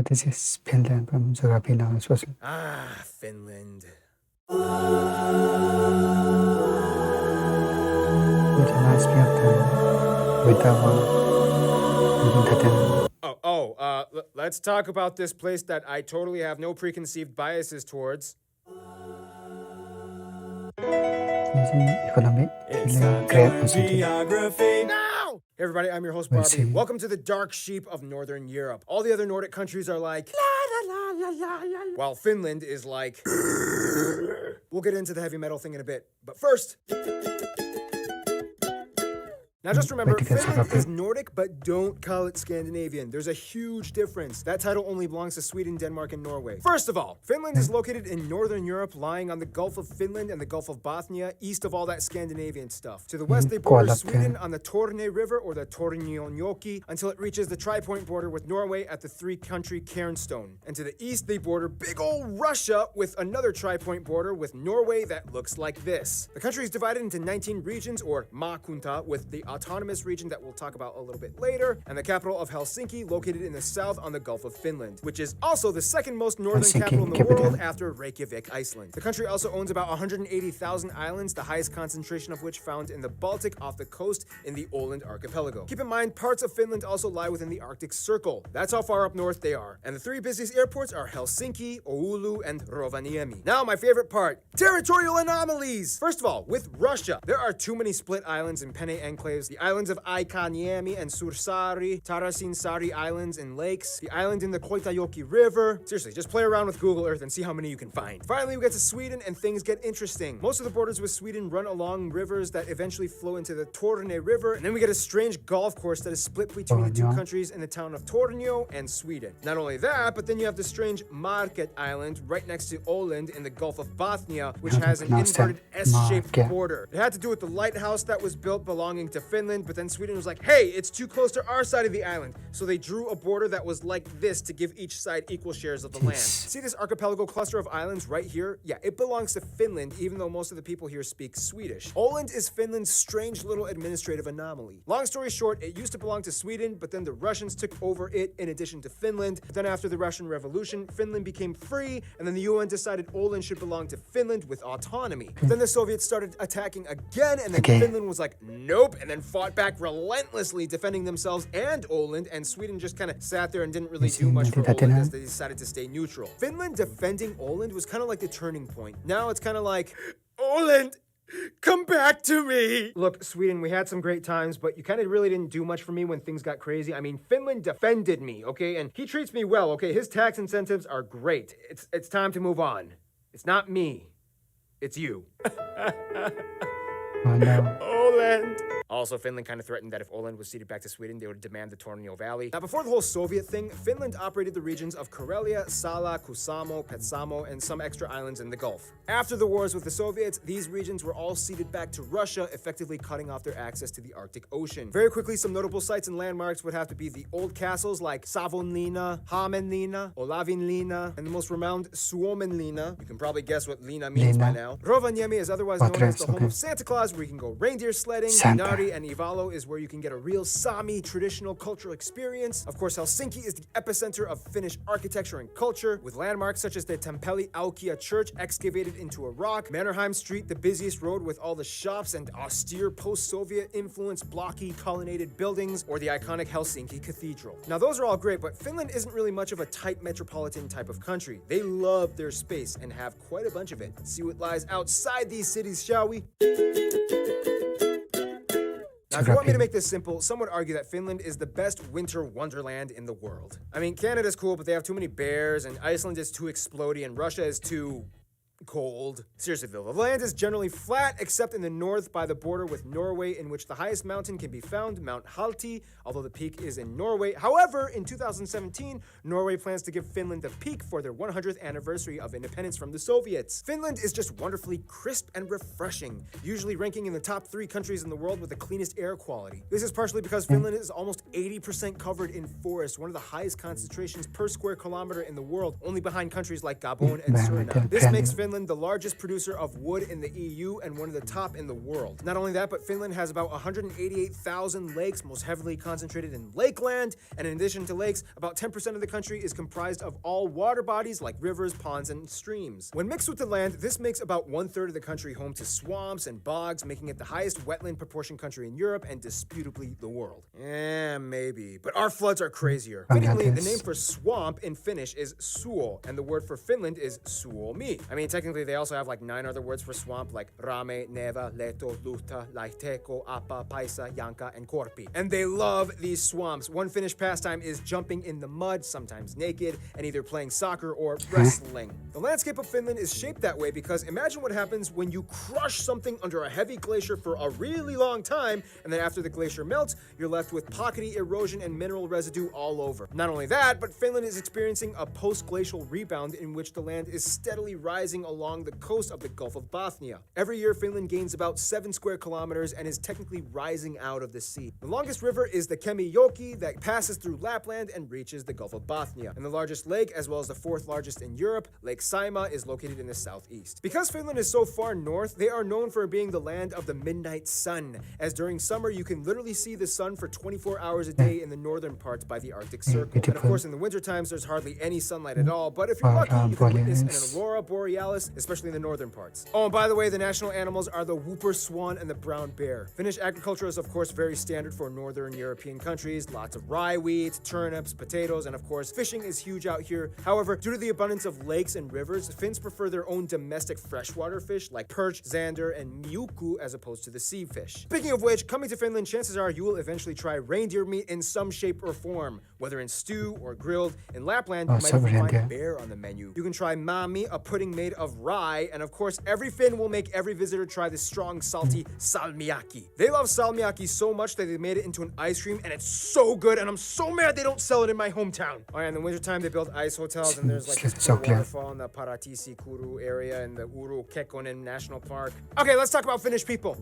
This is Finland from Geographynow. It was Finland. it reminds me of the winter war. Let's talk about this place that I totally have no preconceived biases towards. Economic, great or something. Now! Hey everybody, I'm your host Barbie. Welcome to the dark sheep of Northern Europe. All the other Nordic countries are like la la la la la la, while Finland is like We'll get into the heavy metal thing in a bit, but first, now just remember, Finland is Nordic, but don't call it Scandinavian. There's a huge difference. That title only belongs to Sweden, Denmark, and Norway. First of all, Finland is located in Northern Europe, lying on the Gulf of Finland and the Gulf of Bothnia, east of all that Scandinavian stuff. To the west, they border Sweden on the Torne River, or the Tornionjoki, until it reaches the tri-point border with Norway at the three-country Cairnstone. And to the east, they border big ol' Russia with another tri-point border with Norway that looks like this. The country is divided into 19 regions, or maakunta, with the autonomous region that we'll talk about a little bit later, and the capital of Helsinki, located in the south on the Gulf of Finland, which is also the second most northern capital in the world after Reykjavik, Iceland. The country also owns about 180,000 islands, the highest concentration of which found in the Baltic off the coast in the Åland archipelago. Keep in mind, parts of Finland also lie within the Arctic Circle. That's how far up north they are. And the three busiest airports are Helsinki, Oulu, and Rovaniemi. Now, my favorite part, territorial anomalies! First of all, with Russia, there are too many split islands and penne enclaves. The islands of Aikaniemi and Sursari, Tarasin-Sari Islands and lakes, the island in the Koitajoki River. Seriously, just play around with Google Earth and see how many you can find. Finally, we get to Sweden and things get interesting. Most of the borders with Sweden run along rivers that eventually flow into the Torne River, and then we get a strange golf course that is split between the two countries in the town of Tornio and Sweden. Not only that, but then you have the strange Market Island right next to Åland in the Gulf of Bothnia, which has an inverted S-shaped border. It had to do with the lighthouse that was built belonging to Finland, but then Sweden was like, hey, it's too close to our side of the island. So they drew a border that was like this to give each side equal shares of the land. See this archipelago cluster of islands right here? Yeah, it belongs to Finland, even though most of the people here speak Swedish. Åland is Finland's strange little administrative anomaly. Long story short, it used to belong to Sweden, but then the Russians took over it in addition to Finland. Then after the Russian Revolution, Finland became free, and then the UN decided Åland should belong to Finland with autonomy. But then the Soviets started attacking again, and then Finland was like, nope, and then fought back relentlessly, defending themselves and Åland, and Sweden just kind of sat there and didn't really do much for Åland as they decided to stay neutral. Finland defending Åland was kind of like the turning point. Now it's kind of like, Åland, come back to me! Look, Sweden, we had some great times, but you kind of really didn't do much for me when things got crazy. I mean, Finland defended me, okay? And he treats me well, okay? His tax incentives are great. It's time to move on. It's not me. It's you. Oh no. Åland! Also, Finland kind of threatened that if Åland was ceded back to Sweden, they would demand the Tornio Valley. Now, before the whole Soviet thing, Finland operated the regions of Karelia, Sala, Kuusamo, Petsamo, and some extra islands in the Gulf. After the wars with the Soviets, these regions were all ceded back to Russia, effectively cutting off their access to the Arctic Ocean. Very quickly, some notable sites and landmarks would have to be the old castles like Savonlinna, Hämeenlinna, Olavinlinna, and the most renowned Suomenlinna. You can probably guess what Linna means by now. Rovaniemi is otherwise known as the home of Santa Claus, where you can go reindeer sledding. Nari and Ivalo is where you can get a real Sami traditional cultural experience. Of course, Helsinki is the epicenter of Finnish architecture and culture, with landmarks such as the Tempeli Aukia Church excavated into a rock, Mannerheim Street, the busiest road with all the shops and austere post-Soviet influence blocky colonnaded buildings, or the iconic Helsinki Cathedral. Now those are all great, but Finland isn't really much of a tight metropolitan type of country. They love their space and have quite a bunch of it. Let's see what lies outside these cities, shall we? Now, if you want me to make this simple, some would argue that Finland is the best winter wonderland in the world. I mean, Canada's cool, but they have too many bears, and Iceland is too explodey, and Russia is too cold. Seriously though, the land is generally flat except in the north by the border with Norway, in which the highest mountain can be found, Mount Halti, although the peak is in Norway. However, in 2017, Norway plans to give Finland the peak for their 100th anniversary of independence from the Soviets. Finland is just wonderfully crisp and refreshing, usually ranking in the top 3 countries in the world with the cleanest air quality. This is partially because Finland is almost 80% covered in forest, one of the highest concentrations per square kilometer in the world, only behind countries like Gabon and Suriname. This makes Finland Finland the largest producer of wood in the EU and one of the top in the world. Not only that, but Finland has about 188,000 lakes, most heavily concentrated in lakeland, and in addition to lakes, about 10% of the country is comprised of all water bodies like rivers, ponds, and streams. When mixed with the land, this makes about 1/3 of the country home to swamps and bogs, making it the highest wetland proportion country in Europe and disputably the world. Maybe. But our floods are crazier. Fittingly, the name for swamp in Finnish is suo, and the word for Finland is suomi. I mean, technically, they also have like 9 other words for swamp, like rame, neva, leto, luhta, laiteko, apa, paisa, janka, and korpi. And they love these swamps. One Finnish pastime is jumping in the mud, sometimes naked, and either playing soccer or wrestling. The landscape of Finland is shaped that way because imagine what happens when you crush something under a heavy glacier for a really long time, and then after the glacier melts, you're left with pockety erosion and mineral residue all over. Not only that, but Finland is experiencing a post-glacial rebound in which the land is steadily rising along the coast of the Gulf of Bothnia. Every year, Finland gains about 7 square kilometers and is technically rising out of the sea. The longest river is the Kemijoki that passes through Lapland and reaches the Gulf of Bothnia. And the largest lake, as well as the 4th largest in Europe, Lake Saimaa, is located in the southeast. Because Finland is so far north, they are known for being the land of the midnight sun, as during summer you can literally see the sun for 24 hours a day in the northern parts by the Arctic Circle. And of course, in the winter times, there's hardly any sunlight at all, but if you're lucky, you can witness an aurora borealis, especially in the northern parts. Oh, and by the way, the national animals are the whooper swan and the brown bear. Finnish agriculture is, of course, very standard for northern European countries. Lots of rye wheat, turnips, potatoes, and of course, fishing is huge out here. However, due to the abundance of lakes and rivers, Finns prefer their own domestic freshwater fish like perch, zander, and miuku as opposed to the sea fish. Speaking of which, coming to Finland, chances are you will eventually try reindeer meat in some shape or form, whether in stew or grilled. In Lapland, you might even find bear on the menu. You can try mami, a pudding made of rye, and of course, every Finn will make every visitor try the strong, salty salmiakki. They love salmiakki so much that they made it into an ice cream, and it's so good, and I'm so mad they don't sell it in my hometown. Oh yeah, in the wintertime, they build ice hotels, and there's like this cool waterfall in the Paratisi Kuru area in the Uru Kekkonen National Park. Okay, let's talk about Finnish people.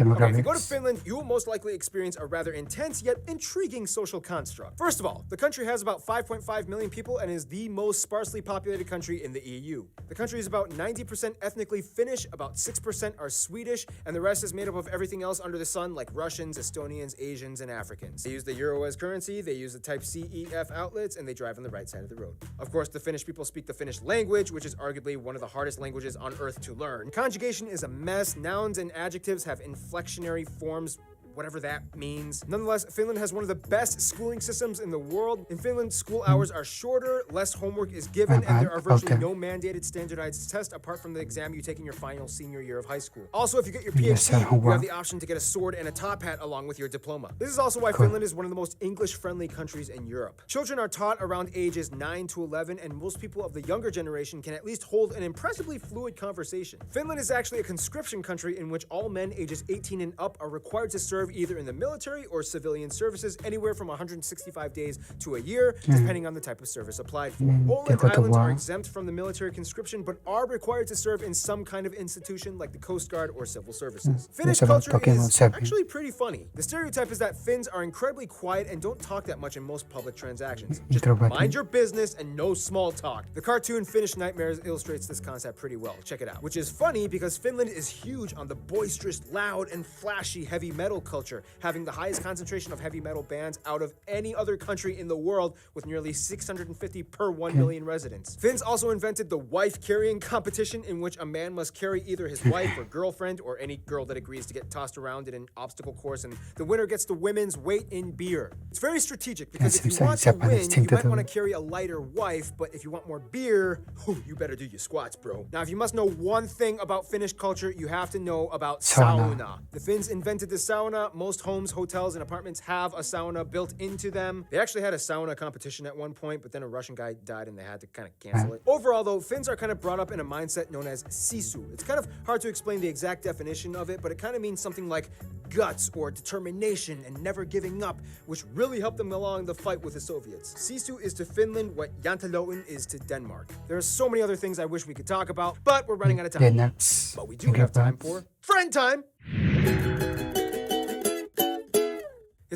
Okay, if you go to Finland, you will most likely experience a rather intense yet intriguing social construct. First of all, the country has about 5.5 million people and is the most sparsely populated country in the EU. The country is about 90% ethnically Finnish, about 6% are Swedish, and the rest is made up of everything else under the sun like Russians, Estonians, Asians, and Africans. They use the euro as currency, they use the type CEF outlets, and they drive on the right side of the road. Of course, the Finnish people speak the Finnish language, which is arguably one of the hardest languages on earth to learn. Conjugation is a mess, nouns and adjectives have inflectionary forms, whatever that means. Nonetheless, Finland has one of the best schooling systems in the world. In Finland, school hours are shorter, less homework is given, and there are virtually no mandated standardized tests apart from the exam you take in your final senior year of high school. Also, if you get your PhD, you have the option to get a sword and a top hat along with your diploma. This is also why Finland is one of the most English-friendly countries in Europe. Children are taught around ages 9 to 11, and most people of the younger generation can at least hold an impressively fluid conversation. Finland is actually a conscription country in which all men ages 18 and up are required to serve either in the military or civilian services anywhere from 165 days to a year, depending on the type of service applied for. Åland Islands are exempt from the military conscription, but are required to serve in some kind of institution like the Coast Guard or civil services. Finnish culture is actually pretty funny. The stereotype is that Finns are incredibly quiet and don't talk that much in most public transactions. Just mind your business and no small talk. The cartoon Finnish Nightmares illustrates this concept pretty well. Check it out. Which is funny because Finland is huge on the boisterous, loud, and flashy heavy metal culture, having the highest concentration of heavy metal bands out of any other country in the world with nearly 650 per 1 million residents. Finns also invented the wife carrying competition in which a man must carry either his wife or girlfriend or any girl that agrees to get tossed around in an obstacle course, and the winner gets the women's weight in beer. It's very strategic because if you want to win, you might want to carry a lighter wife, but if you want more beer, you better do your squats, bro. Now, if you must know one thing about Finnish culture, you have to know about sauna. The Finns invented the sauna. Most homes, hotels, and apartments have a sauna built into them. They actually had a sauna competition at one point, but then a Russian guy died and they had to kind of cancel it. Overall, though, Finns are kind of brought up in a mindset known as sisu. It's kind of hard to explain the exact definition of it, but it kind of means something like guts or determination and never giving up, which really helped them along the fight with the Soviets. Sisu is to Finland what Jantaloen is to Denmark. There are so many other things I wish we could talk about, but we're running out of time. But we do have time for friend time!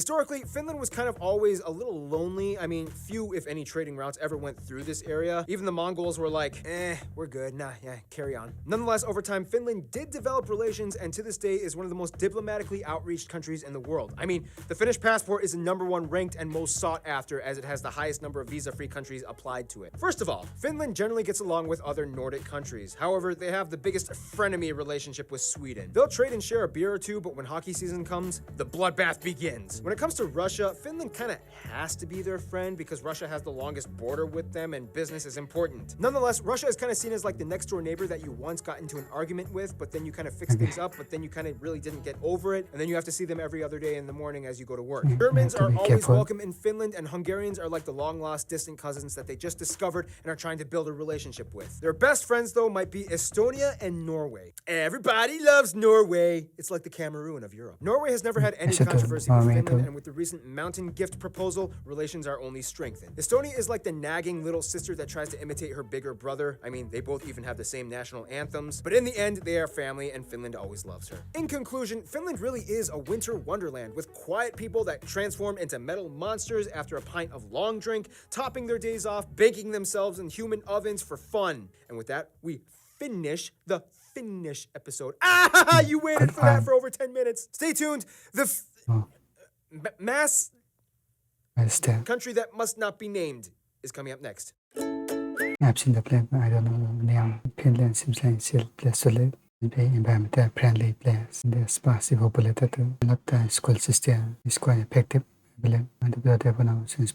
Historically, Finland was kind of always a little lonely. I mean, few, if any, trading routes ever went through this area. Even the Mongols were like, we're good. Nah, yeah, carry on. Nonetheless, over time, Finland did develop relations, and to this day is one of the most diplomatically outreached countries in the world. I mean, the Finnish passport is the #1 ranked and most sought after, as it has the highest number of visa-free countries applied to it. First of all, Finland generally gets along with other Nordic countries. However, they have the biggest frenemy relationship with Sweden. They'll trade and share a beer or two, but when hockey season comes, the bloodbath begins. When it comes to Russia, Finland kind of has to be their friend because Russia has the longest border with them and business is important. Nonetheless, Russia is kind of seen as like the next door neighbor that you once got into an argument with, but then you kind of fix things up, but then you kind of really didn't get over it, and then you have to see them every other day in the morning as you go to work. Germans are always welcome in Finland, and Hungarians are like the long-lost distant cousins that they just discovered and are trying to build a relationship with. Their best friends, though, might be Estonia and Norway. Everybody loves Norway. It's like the Cameroon of Europe. Norway has never had any controversy with Finland, and with the recent mountain gift proposal, relations are only strengthened. Estonia is like the nagging little sister that tries to imitate her bigger brother. I mean, they both even have the same national anthems, but in the end, they are family, and Finland always loves her. In conclusion, Finland really is a winter wonderland with quiet people that transform into metal monsters after a pint of long drink, topping their days off, baking themselves in human ovens for fun. And with that, we finish the Finnish episode. You waited for that for over 10 minutes. Stay tuned. The mass country that must not be named is coming up next. I've seen the place, but I don't know the name. Finland seems like a place to live. Very environmental friendly place. The sparsely populated. The school system is quite effective. I believe. And the Geographynow since